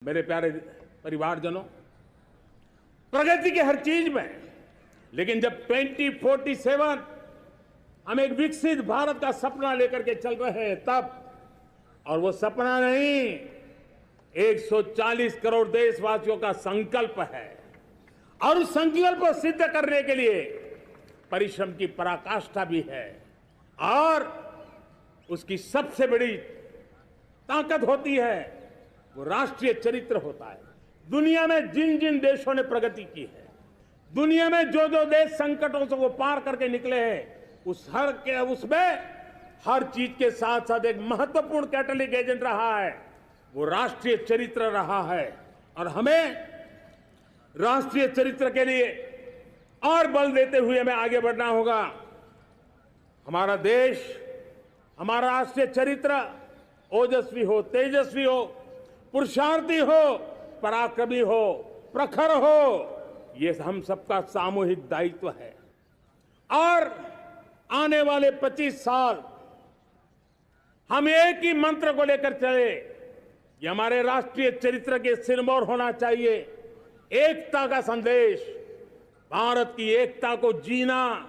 मेरे प्यारे परिवारजनों, प्रगति की हर चीज में, लेकिन जब 2047 हम एक विकसित भारत का सपना लेकर के चल रहे हैं तब, और वो सपना नहीं 140 करोड़ देशवासियों का संकल्प है, और उस संकल्प को सिद्ध करने के लिए परिश्रम की पराकाष्ठा भी है। और उसकी सबसे बड़ी ताकत होती है वो राष्ट्रीय चरित्र होता है। दुनिया में जिन जिन देशों ने प्रगति की है, दुनिया में जो जो देश संकटों से वो पार करके निकले हैं, उसमें हर चीज के साथ साथ एक महत्वपूर्ण कैटलिक एजेंट रहा है, वो राष्ट्रीय चरित्र रहा है। और हमें राष्ट्रीय चरित्र के लिए और बल देते हुए हमें आगे बढ़ना होगा। हमारा देश, हमारा राष्ट्रीय चरित्र ओजस्वी हो, तेजस्वी हो, पुरुषार्थी हो, पराक्रमी हो, प्रखर हो, ये हम सबका सामूहिक दायित्व है। और आने वाले 25 साल हम एक ही मंत्र को लेकर चले, ये हमारे राष्ट्रीय चरित्र के सिरमौर होना चाहिए। एकता का संदेश, भारत की एकता को जीना,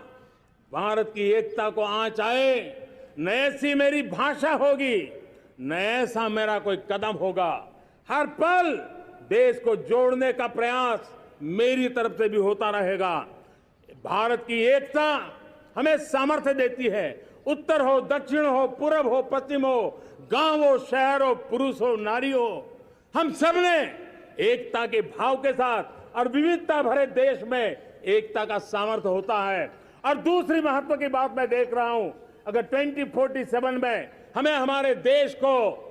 भारत की एकता को आंच आए, न ऐसी मेरी भाषा होगी, न ऐसा मेरा कोई कदम होगा। हर पल देश को जोड़ने का प्रयास मेरी तरफ से भी होता रहेगा। भारत की एकता हमें सामर्थ्य देती है। उत्तर हो, दक्षिण हो, पूर्व हो, पश्चिम हो, गांव हो, शहर हो, पुरुष हो, नारी हो, हम सब ने एकता के भाव के साथ और विविधता भरे देश में एकता का सामर्थ्य होता है। और दूसरी महत्व की बात मैं देख रहा हूं, अगर 2047 में हमें हमारे देश को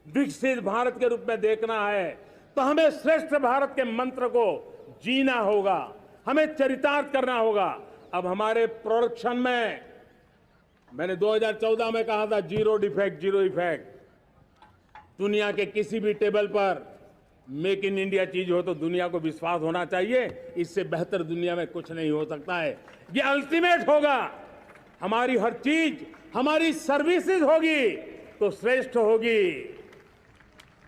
विकसित भारत के रूप में देखना है तो हमें श्रेष्ठ भारत के मंत्र को जीना होगा, हमें चरितार्थ करना होगा। अब हमारे प्रोडक्शन में, मैंने 2014 में कहा था जीरो डिफेक्ट, जीरो इफेक्ट। दुनिया के किसी भी टेबल पर मेक इन इंडिया चीज हो तो दुनिया को विश्वास होना चाहिए, इससे बेहतर दुनिया में कुछ नहीं हो सकता है। ये अल्टीमेट होगा। हमारी हर चीज, हमारी सर्विसेज होगी तो श्रेष्ठ होगी,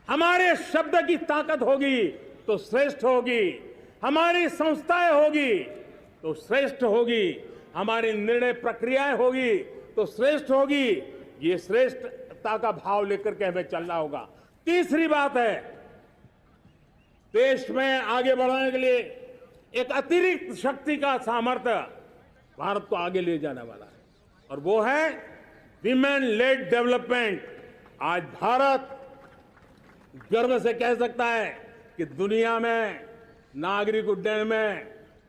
हमारे शब्द की ताकत होगी तो श्रेष्ठ होगी, हमारी संस्थाएं होगी तो श्रेष्ठ होगी, हमारी निर्णय प्रक्रियाएं होगी तो श्रेष्ठ होगी। ये श्रेष्ठता का भाव लेकर के हमें चलना होगा। तीसरी बात है, देश में आगे बढ़ाने के लिए एक अतिरिक्त शक्ति का सामर्थ्य भारत को आगे ले जाने वाला है, और वो है विमेन लेड डेवलपमेंट। आज भारत गर्व से कह सकता है कि दुनिया में नागरिक उड्डयन में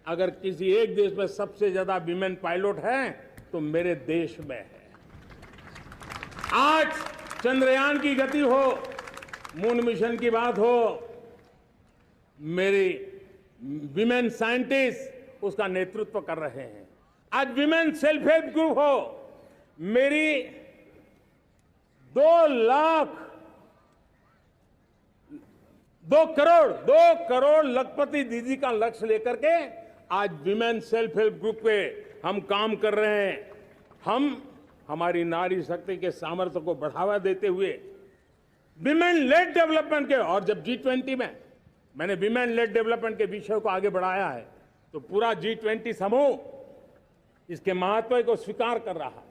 अगर किसी एक देश में सबसे ज्यादा विमेन पायलट हैं तो मेरे देश में है। आज चंद्रयान की गति हो, मून मिशन की बात हो, मेरी विमेन साइंटिस्ट उसका नेतृत्व कर रहे हैं। आज विमेन सेल्फ हेल्प ग्रुप हो, मेरी 2 करोड़ लखपति दीदी का लक्ष्य लेकर के आज विमेन सेल्फ हेल्प ग्रुप पे हम काम कर रहे हैं। हम हमारी नारी शक्ति के सामर्थ्य को बढ़ावा देते हुए विमेन लेड डेवलपमेंट के, और जब G20 में मैंने विमेन लेड डेवलपमेंट के विषय को आगे बढ़ाया है तो पूरा G20 समूह इसके महत्व को स्वीकार कर रहा है।